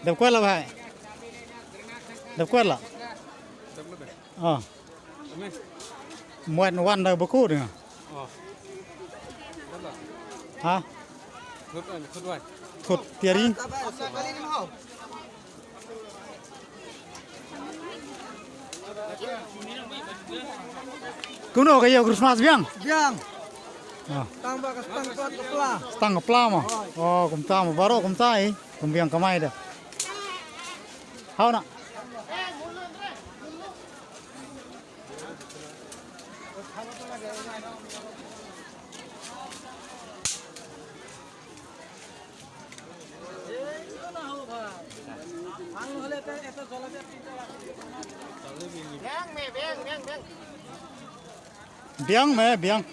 Đập quét là vậy. Đập quét là. Muat wan dah beku dengan. Hah? Khut tiari. Kuno kayo Christmas biang? Biang. Tambah ke stang kepala. Stang kepala mah. Oh, kumta mah baru kumta kumbiang kamai dah. How nak? Biang me biang.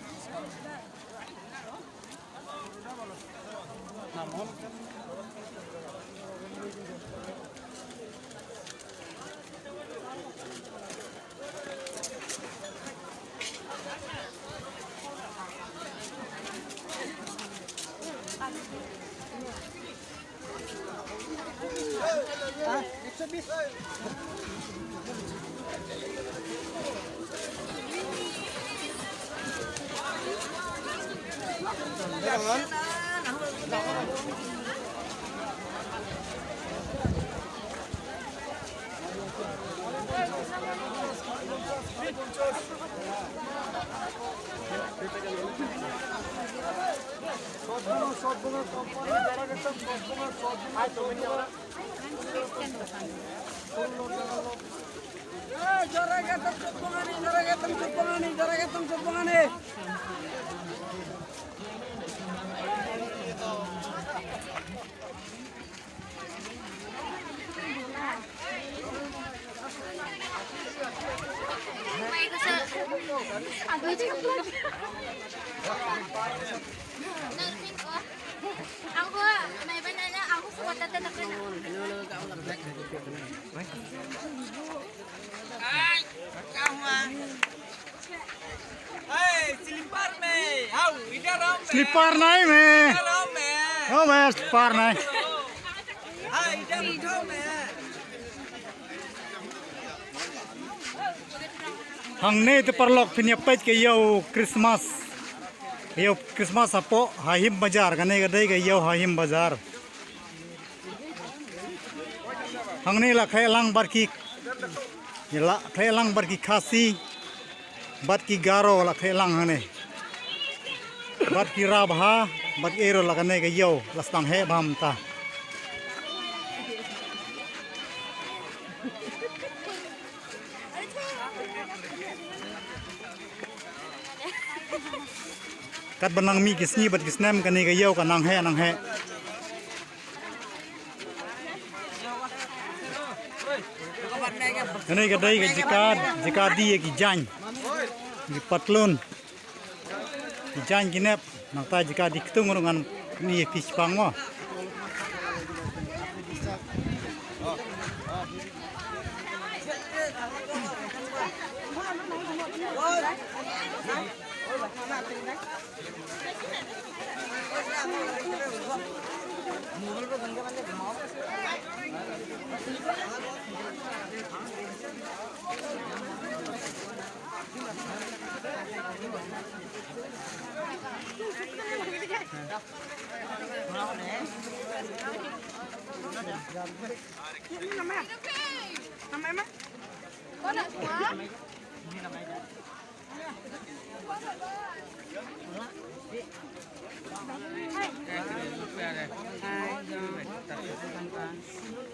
Aku may banana aku suka tatanak na. Ay, kamu. Hey, selipar me. Au, idhar आओ. Slipper naik me. Idhar आओ me. Oh me slipper naik. Hey, idhar उठाओ me. Hang ni tu perlok penyepet ke yo Christmas. Yo Christmas apo Hahim Bazar kan ni kadai ke yo Hahim Bazar. Hang ni lah kaya lang barki. Yela kaya lang barki khasi. Barki garo lah kaya lang hane. Barki rabha, barki ero lah kan ni ke yo lastang he bam ta. Kat benang mi kisni bat kisnem kan ni ke yo kan nang he. Ini kadai ke jika dia ki jan di patlon ki jan kinep nang ta jika diktung dengan ni pispang mo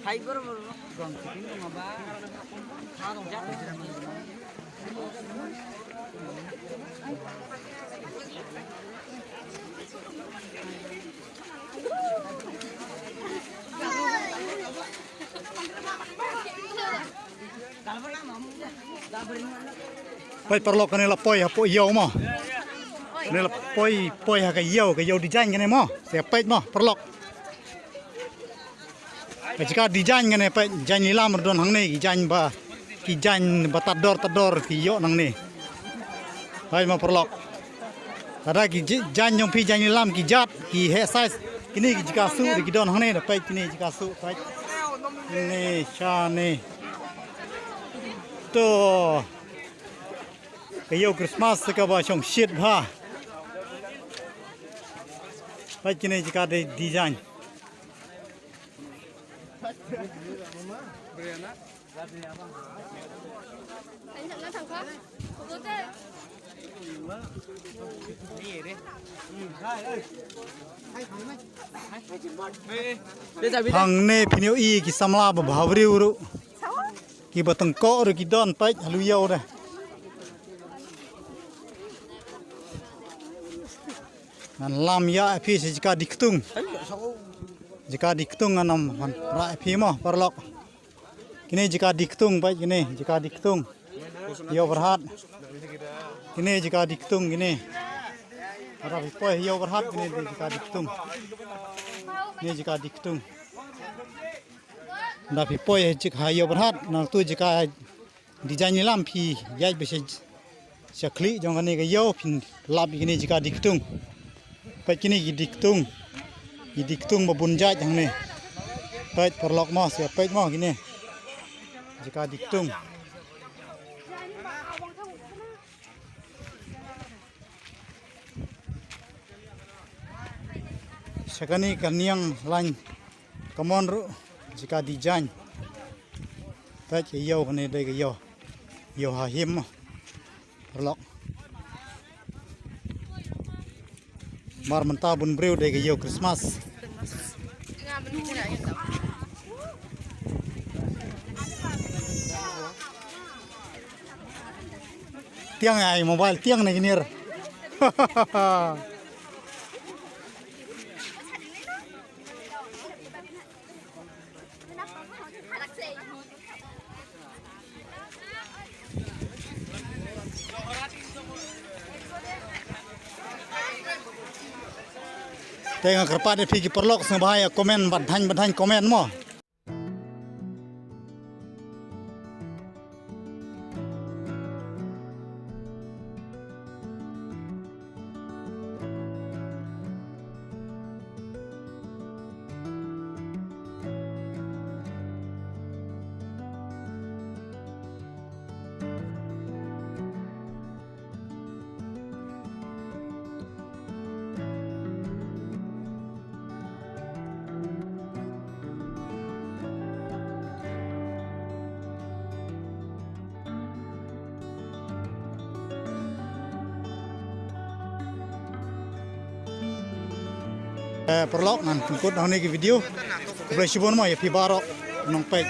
Fiber gong chicken ko ba? Ha gong ja. Pai perlok kan la poi hapo yo mo ni la poi ha ke yo di jan kan mo se pait mo perlok jika design kan apa design nilam don hang ni design ba design ba tador ki yo nang ni hai ma perlok ada ki design yang pi design nilam ki jat ki he size kini jika su ki don hang ni da pai kini jika su pai ni cha ni to kayo Christmas ka ba chong shit ba pai kini jika de design Anh thằng nó thằng khác. Cô tê. hang ne pinyo i ki samla ba bhavri uru ki batang ko ru ki don pai halu yo da nan lam ya phi jika diktung anam ra phi mo parlok kini jika diktung pai kini jika diktung yo berhat kini jika diktung kini ara poi yo berhat kini jika diktung ni jika diktung da pi poi jika yo berhat na tu jika design lam phi yai bese chakli jong ani ga yo pin lab kini jika diktung pai kini diktung babun jai jang ni pai perlok mo sia pai mo kini jika diktung sekani kaniang lain kamon ru jika design pai ke yo kini dai ke yo ha him perlok mar menta bun breu dai ke yo Christmas tiang ai mobile tiang này nir tengah kerpat de pigi perlok sebahaya komen badhan komen mo perlok nan pengkut hone ki video boleh sibon mo ya pi barok nong pek